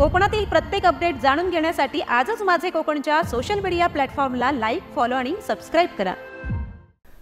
कोकणातील प्रत्येक अपडेट जाणून घेण्यासाठी आजच माझे कोकणच्या सोशल मीडिया प्लॅटफॉर्मला लाईक, फॉलो आणि सबस्क्राईब करा।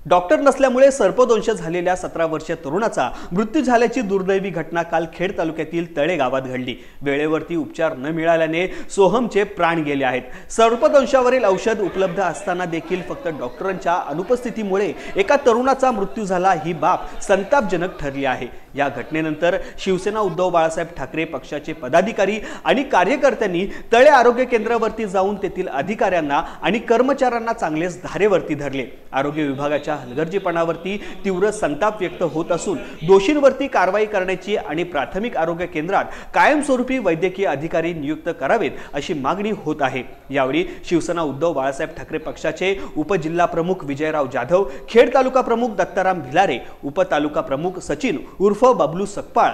डॉक्टर नसल्यामुळे सर्पदंश झालेल्या 17 वर्षीय तरुणाचा मृत्यू झाल्याची दुर्दैवी घटना काल खेड तालुक्यातील तळे गावात घडली। वेळेवरती उपचार न मिळाल्याने सोहमचे प्राण गेले आहेत। सर्पदंशावरील औषध उपलब्ध असताना देखील फक्त डॉक्टरांच्या अनुपस्थितीमुळे एका तरुणाचा मृत्यू झाला, ही बाब संतापजनक ठरली आहे। या घटनेनंतर शिवसेना उद्धव बाळासाहेब ठाकरे पक्षाचे पदाधिकारी आणि कार्यकर्त्यांनी तळे आरोग्य केंद्रावरती जाऊन तेथील अधिकाऱ्यांना आणि कर्मचाऱ्यांना चांगलेच धारेवरती धरले। आरोग्य विभागाच्या हलगर्जीपणावरती तीव्र संताप व्यक्त होत असून दोषींवरती कारवाई करण्याची आणि प्राथमिक आरोग्य केंद्रात कायमस्वरूपी वैद्यकीय अधिकारी नियुक्त करावेत अशी मागणी होत आहे। यावेळी शिवसेना उद्धव बाळासाहेब ठाकरे पक्षाचे उपजिल्हा प्रमुख विजयराव जाधव, खेड तालुका प्रमुख दत्ताराम भिलारे, उपतालुका प्रमुख सचिन उर्फ बबलू सकपाळ,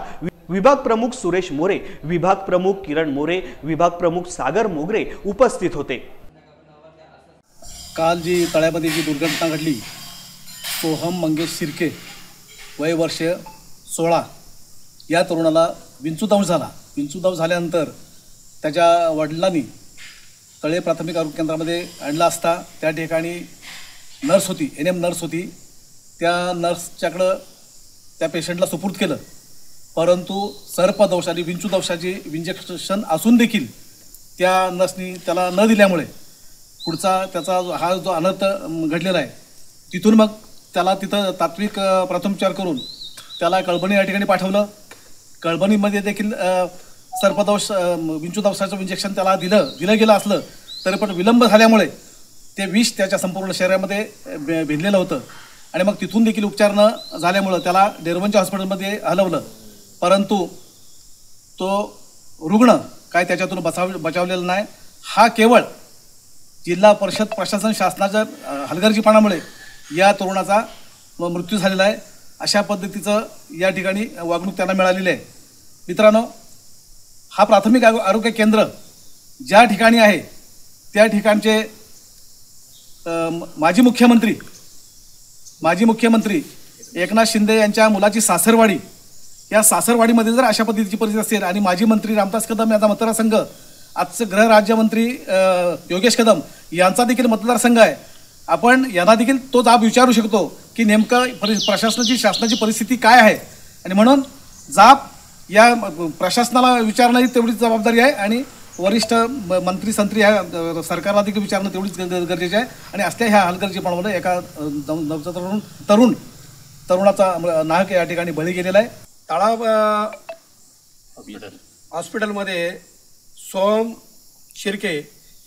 विभाग प्रमुख सुरेश मोरे, विभाग प्रमुख किरण मोरे, विभाग प्रमुख सागर मोगरे उपस्थित होते। काल जी तळ्यामध्ये जी दुर्घटना घडली, सोहम मंगेश शिर्के वय वर्ष 16 या तरुणाला विंचूदंश झाला। विंचूदंश झाल्यानंतर त्याच्या वडिलांनी तळे प्राथमिक आरोग्य केंद्रामध्ये आणला असता त्या ठिकाणी नर्स होती, NM नर्स होती, त्या नर्सच्याकडं त्या पेशंटला सुपूर्द केलं, परंतु सर्पदंश आणि विंचूदंशाची इंजेक्शन असून देखील त्या नर्सनी त्याला न दिल्यामुळे पुढचा त्याचा हा जो अनर्थ घडलेला आहे, तिथून मग त्याला तिथं तात्विक प्रथमोपचार करून त्याला कळबणी या ठिकाणी पाठवलं। कळबणीमध्ये देखील सर्पदंश विंचूदंशाचं इंजेक्शन त्याला दिलं गेलं असलं तरी पण विलंब झाल्यामुळे ते विष त्याच्या संपूर्ण शरीरामध्ये भिनलेलं होतं आणि मग तिथून देखील उपचार न झाल्यामुळं त्याला डेरवनच्या हॉस्पिटलमध्ये हलवलं, परंतु तो रुग्ण काय त्याच्यातून बचावलेला नाही। हा केवळ जिल्हा परिषद प्रशासन शासनाच्या हलगर्जीपणामुळे या तरुणाचा मृत्यू झालेला आहे। अशा पद्धतीचं या ठिकाणी वागणूक त्यांना मिळालेली आहे। मित्रांनो, हा प्राथमिक आरोग्य केंद्र ज्या ठिकाणी आहे त्या ठिकाणचे माजी मुख्यमंत्री एकनाथ शिंदे यांच्या मुलाची सासरवाडी, या सासरवाडीमध्ये जर अशा पद्धतीची परिस्थिती असेल आणि माजी मंत्री रामदास कदम यांचा मतदारसंघ, आजचे गृहराज्यमंत्री योगेश कदम यांचा देखील मतदारसंघ आहे, आपण यांना देखील तो जाब विचारू शकतो की नेमकं प्रशासनाची शासनाची परिस्थिती काय आहे। आणि म्हणून जाब या प्रशासनाला विचारणं ही तेवढीच जबाबदारी आहे आणि वरिष्ठ मंत्री संत्री ह्या सरकारला देखील विचारणं तेवढीच गरजेचे आहे। आणि असल्या ह्या हलगर्जीपणामुळे एका तरुणाचा नाहक या ठिकाणी बळी गेलेला आहे। तळाव हॉस्पिटलमध्ये सोहम शिर्के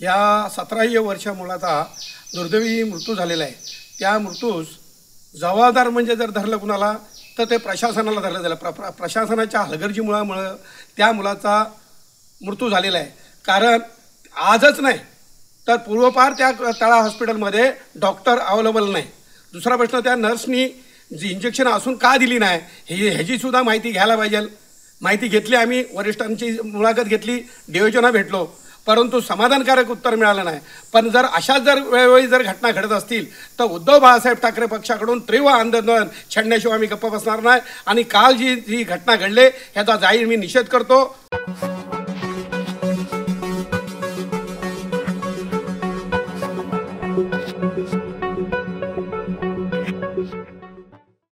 या 17 वर्षा मुलाचा दुर्दैवी मृत्यू झालेला आहे। त्या मृत्यूस जबाबदार म्हणजे जर धरलं कुणाला तर ते प्रशासनाला धरलं झालं। प्रशासनाच्या हलगर्जीमुळं त्या मुलाचा मृत्यू झालेला आहे। कारण आजच नाही तर पूर्वपार त्या तळा हॉस्पिटलमध्ये डॉक्टर अवेलेबल नाही। दुसरा प्रश्न, त्या नर्सनी जी इंजेक्शन असून का दिली नाही ह्याची सुद्धा माहिती घ्यायला पाहिजे। माहिती घेतली, आम्ही वरिष्ठांची मुलाखत घेतली, DOHना भेटलो, परंतु समाधानकारक उत्तर मिळालं नाही। पण जर अशाच जर वेळोवेळी जर घटना घडत असतील तर उद्धव बाळासाहेब ठाकरे पक्षाकडून तीव्र आंदोलन छेडण्याशिवाय आम्ही गप्प बसणार नाही। आणि काल जी घटना घडली ह्याचा जाहीर मी निषेध करतो।